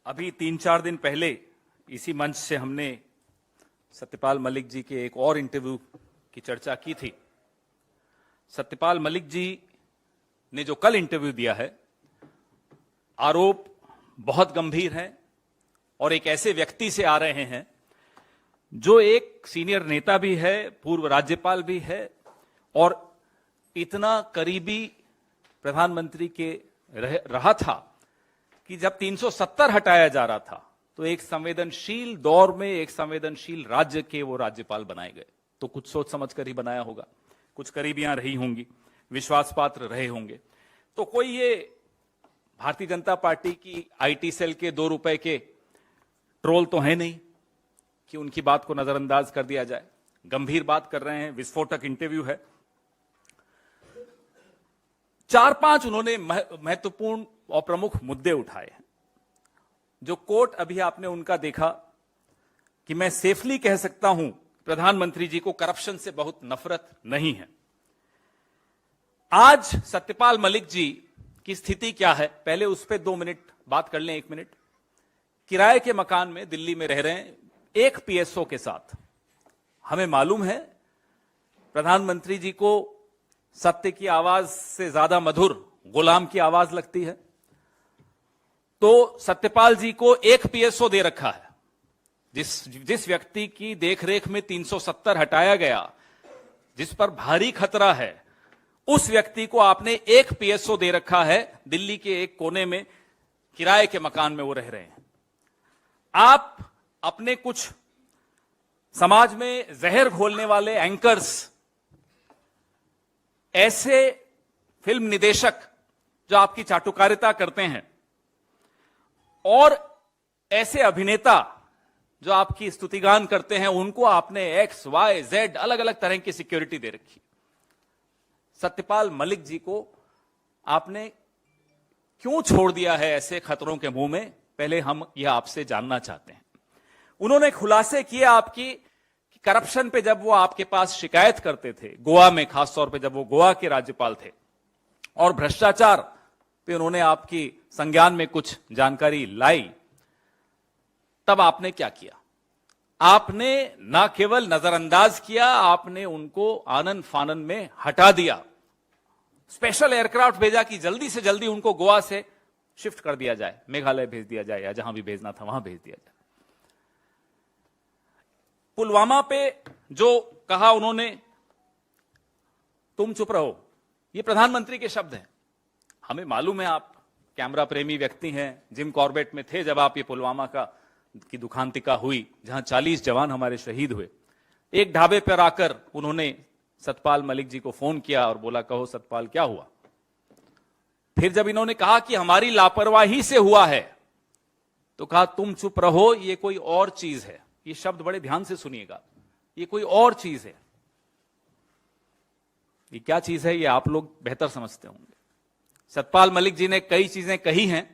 अभी 3-4 दिन पहले इसी मंच से हमने सत्यपाल मलिक जी के एक और इंटरव्यू की चर्चा की थी। सत्यपाल मलिक जी ने जो कल इंटरव्यू दिया है, आरोप बहुत गंभीर हैं और एक ऐसे व्यक्ति से आ रहे हैं जो एक सीनियर नेता भी है, पूर्व राज्यपाल भी है और इतना करीबी प्रधानमंत्री के रहा था कि जब 370 हटाया जा रहा था तो एक संवेदनशील दौर में एक संवेदनशील राज्य के वो राज्यपाल बनाए गए। तो कुछ सोच समझ कर ही बनाया होगा, कुछ करीबियां रही होंगी, विश्वास पात्र रहे होंगे। तो कोई ये भारतीय जनता पार्टी की आईटी सेल के 2 रुपए के ट्रोल तो है नहीं कि उनकी बात को नजरअंदाज कर दिया जाए। गंभीर बात कर रहे हैं, विस्फोटक इंटरव्यू है। 4-5 उन्होंने महत्वपूर्ण और प्रमुख मुद्दे उठाए हैं। जो कोट अभी आपने उनका देखा कि मैं सेफली कह सकता हूं प्रधानमंत्री जी को करप्शन से बहुत नफरत नहीं है। आज सत्यपाल मलिक जी की स्थिति क्या है, पहले उस पर 2 मिनट बात कर लें। 1 मिनट। किराए के मकान में दिल्ली में रह रहे हैं एक पीएसओ के साथ। हमें मालूम है प्रधानमंत्री जी को सत्य की आवाज से ज्यादा मधुर गुलाम की आवाज लगती है, तो सत्यपाल जी को एक पीएसओ दे रखा है। जिस व्यक्ति की देखरेख में 370 हटाया गया, जिस पर भारी खतरा है, उस व्यक्ति को आपने एक पीएसओ दे रखा है। दिल्ली के एक कोने में किराए के मकान में वो रह रहे हैं। आप अपने कुछ समाज में जहर घोलने वाले एंकर्स, ऐसे फिल्म निदेशक जो आपकी चाटुकारिता करते हैं और ऐसे अभिनेता जो आपकी स्तुतिगान करते हैं, उनको आपने X, Y, Z अलग अलग तरह की सिक्योरिटी दे रखी। सत्यपाल मलिक जी को आपने क्यों छोड़ दिया है ऐसे खतरों के मुंह में, पहले हम यह आपसे जानना चाहते हैं। उन्होंने खुलासे किए आपकी कि करप्शन पे जब वो आपके पास शिकायत करते थे, गोवा में खासतौर पे जब वो गोवा के राज्यपाल थे, और भ्रष्टाचार पे उन्होंने आपकी संज्ञान में कुछ जानकारी लाई, तब आपने क्या किया? आपने ना केवल नजरअंदाज किया, आपने उनको आनन फानन में हटा दिया। स्पेशल एयरक्राफ्ट भेजा कि जल्दी से जल्दी उनको गोवा से शिफ्ट कर दिया जाए, मेघालय भेज दिया जाए या जहां भी भेजना था वहां भेज दिया जाए। पुलवामा पे जो कहा उन्होंने, तुम चुप रहो, ये प्रधानमंत्री के शब्द हैं। हमें मालूम है आप कैमरा प्रेमी व्यक्ति हैं, जिम कॉर्बेट में थे जब आप ये पुलवामा की दुखांतिका हुई, जहां 40 जवान हमारे शहीद हुए। एक ढाबे पर आकर उन्होंने सत्यपाल मलिक जी को फोन किया और बोला, कहो सत्यपाल क्या हुआ? फिर जब इन्होंने कहा कि हमारी लापरवाही से हुआ है, तो कहा तुम चुप रहो, ये कोई और चीज है। ये शब्द बड़े ध्यान से सुनिएगा, ये कोई और चीज है। ये क्या चीज है ये आप लोग बेहतर समझते होंगे। सत्यपाल मलिक जी ने कई चीजें कही हैं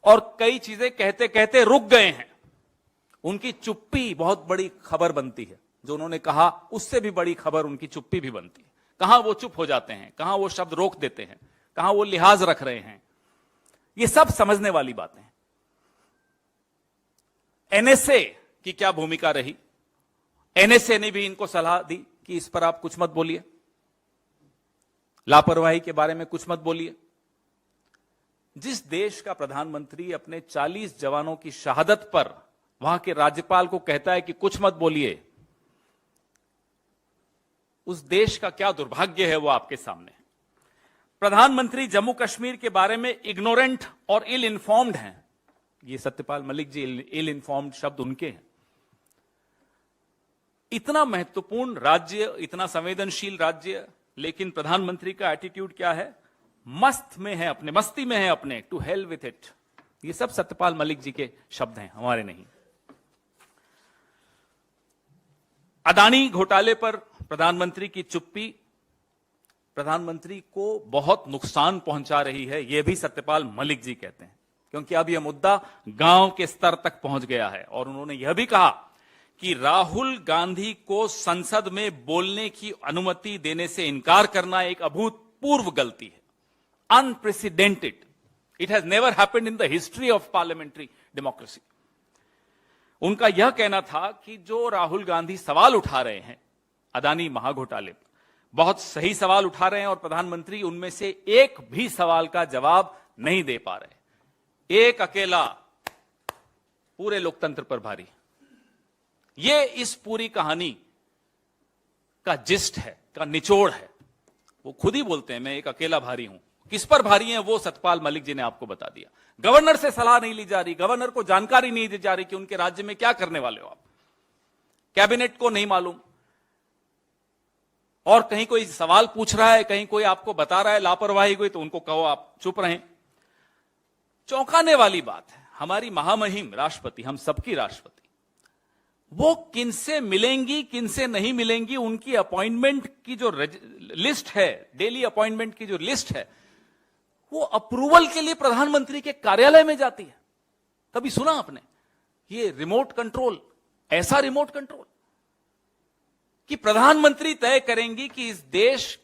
और कई चीजें कहते कहते रुक गए हैं। उनकी चुप्पी बहुत बड़ी खबर बनती है। जो उन्होंने कहा उससे भी बड़ी खबर उनकी चुप्पी भी बनती है। कहां वो चुप हो जाते हैं, कहां वो शब्द रोक देते हैं, कहां वो लिहाज रख रहे हैं, ये सब समझने वाली बातें हैं। एनएसए की क्या भूमिका रही? एनएसए ने भी इनको सलाह दी कि इस पर आप कुछ मत बोलिए, लापरवाही के बारे में कुछ मत बोलिए। जिस देश का प्रधानमंत्री अपने 40 जवानों की शहादत पर वहां के राज्यपाल को कहता है कि कुछ मत बोलिए, उस देश का क्या दुर्भाग्य है वो आपके सामने है। प्रधानमंत्री जम्मू कश्मीर के बारे में इग्नोरेंट और इल इन्फॉर्म्ड हैं। ये सत्यपाल मलिक जी इल इन्फॉर्म्ड शब्द उनके हैं। इतना महत्वपूर्ण राज्य, इतना संवेदनशील राज्य, लेकिन प्रधानमंत्री का एटीट्यूड क्या है? मस्त में है, अपने मस्ती में है अपने, टू हेल विथ इट। ये सब सत्यपाल मलिक जी के शब्द हैं, हमारे नहीं। अदानी घोटाले पर प्रधानमंत्री की चुप्पी प्रधानमंत्री को बहुत नुकसान पहुंचा रही है, यह भी सत्यपाल मलिक जी कहते हैं, क्योंकि अब यह मुद्दा गांव के स्तर तक पहुंच गया है। और उन्होंने यह भी कहा कि राहुल गांधी को संसद में बोलने की अनुमति देने से इनकार करना एक अभूतपूर्व गलती है, unprecedented. It has never happened in the history of parliamentary democracy. उनका यह कहना था कि जो राहुल गांधी सवाल उठा रहे हैं अदानी महाघोटाले पर, बहुत सही सवाल उठा रहे हैं और प्रधानमंत्री उनमें से एक भी सवाल का जवाब नहीं दे पा रहे। एक अकेला पूरे लोकतंत्र पर भारी। ये इस पूरी कहानी का जिस्ट है, का निचोड़ है। वो खुद ही बोलते हैं मैं एक अकेला भारी हूं। किस पर भारी हैं वो सतपाल मलिक जी ने आपको बता दिया। गवर्नर से सलाह नहीं ली जा रही, गवर्नर को जानकारी नहीं दी जा रही कि उनके राज्य में क्या करने वाले हो आप। कैबिनेट को नहीं मालूम, और कहीं कोई सवाल पूछ रहा है, कहीं कोई आपको बता रहा है लापरवाही हुई, तो उनको कहो आप चुप रहें। चौंकाने वाली बात है, हमारी महामहिम राष्ट्रपति, हम सबकी राष्ट्रपति, वो किनसे मिलेंगी किनसे नहीं मिलेंगी, उनकी अपॉइंटमेंट की जो लिस्ट है, डेली अपॉइंटमेंट की जो लिस्ट है, वो अप्रूवल के लिए प्रधानमंत्री के कार्यालय में जाती है। कभी सुना आपने ये रिमोट कंट्रोल, ऐसा रिमोट कंट्रोल कि प्रधानमंत्री तय करेंगी कि इस देश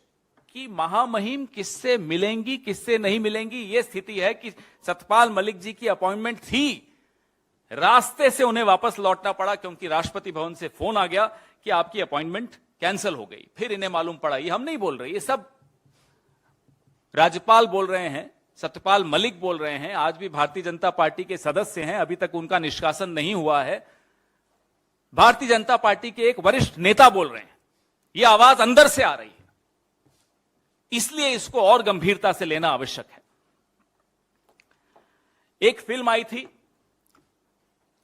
की महामहिम किससे मिलेंगी किससे नहीं मिलेंगी। यह स्थिति है कि सतपाल मलिक जी की अपॉइंटमेंट थी, रास्ते से उन्हें वापस लौटना पड़ा क्योंकि राष्ट्रपति भवन से फोन आ गया कि आपकी अपॉइंटमेंट कैंसिल हो गई। फिर इन्हें मालूम पड़ा। ये हम नहीं बोल रहे, ये सब राज्यपाल बोल रहे हैं, सत्यपाल मलिक बोल रहे हैं, आज भी भारतीय जनता पार्टी के सदस्य हैं, अभी तक उनका निष्कासन नहीं हुआ है। भारतीय जनता पार्टी के एक वरिष्ठ नेता बोल रहे हैं। यह आवाज अंदर से आ रही है, इसलिए इसको और गंभीरता से लेना आवश्यक है। एक फिल्म आई थी,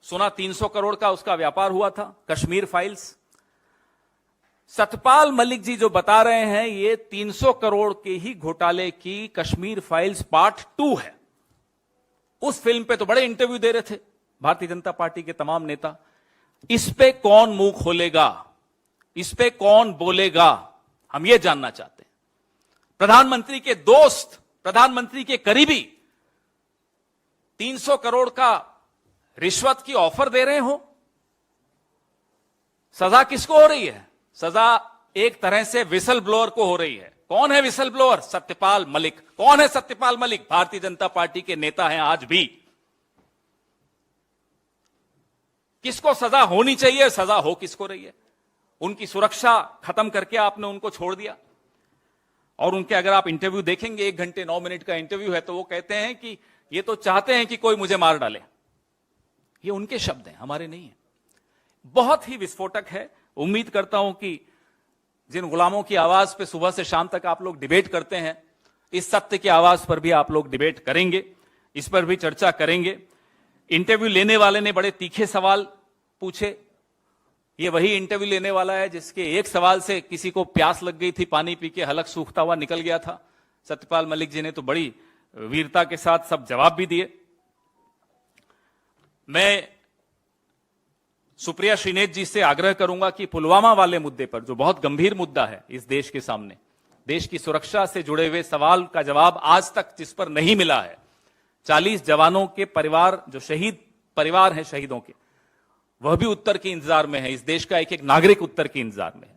सुना 300 करोड़ का उसका व्यापार हुआ था, कश्मीर फाइल्स। सतपाल मलिक जी जो बता रहे हैं ये 300 करोड़ के ही घोटाले की कश्मीर फाइल्स पार्ट 2 है। उस फिल्म पे तो बड़े इंटरव्यू दे रहे थे भारतीय जनता पार्टी के तमाम नेता। इस पे कौन मुंह खोलेगा, इस पे कौन बोलेगा, हम ये जानना चाहते हैं। प्रधानमंत्री के दोस्त, प्रधानमंत्री के करीबी 300 करोड़ का रिश्वत की ऑफर दे रहे हो। सजा किसको हो रही है? सजा एक तरह से विसल ब्लोअर को हो रही है। कौन है विसल ब्लोअर? सत्यपाल मलिक। कौन है सत्यपाल मलिक? भारतीय जनता पार्टी के नेता हैं आज भी। किसको सजा होनी चाहिए, सजा हो किसको रही है? उनकी सुरक्षा खत्म करके आपने उनको छोड़ दिया। और उनके अगर आप इंटरव्यू देखेंगे, 1 घंटे 9 मिनट का इंटरव्यू है, तो वो कहते हैं कि ये तो चाहते हैं कि कोई मुझे मार डाले। ये उनके शब्द हैं, हमारे नहीं है। बहुत ही विस्फोटक है। उम्मीद करता हूं कि जिन गुलामों की आवाज पे सुबह से शाम तक आप लोग डिबेट करते हैं, इस सत्य की आवाज पर भी आप लोग डिबेट करेंगे, इस पर भी चर्चा करेंगे। इंटरव्यू लेने वाले ने बड़े तीखे सवाल पूछे। ये वही इंटरव्यू लेने वाला है जिसके एक सवाल से किसी को प्यास लग गई थी, पानी पी के हलक सूखता हुआ निकल गया था। सत्यपाल मलिक जी ने तो बड़ी वीरता के साथ सब जवाब भी दिए। मैं सुप्रिया श्रीनेत जी से आग्रह करूंगा कि पुलवामा वाले मुद्दे पर, जो बहुत गंभीर मुद्दा है इस देश के सामने, देश की सुरक्षा से जुड़े हुए सवाल का जवाब आज तक जिस पर नहीं मिला है, 40 जवानों के परिवार, जो शहीद परिवार हैं शहीदों के, वह भी उत्तर के इंतजार में है। इस देश का एक एक नागरिक उत्तर के इंतजार में है।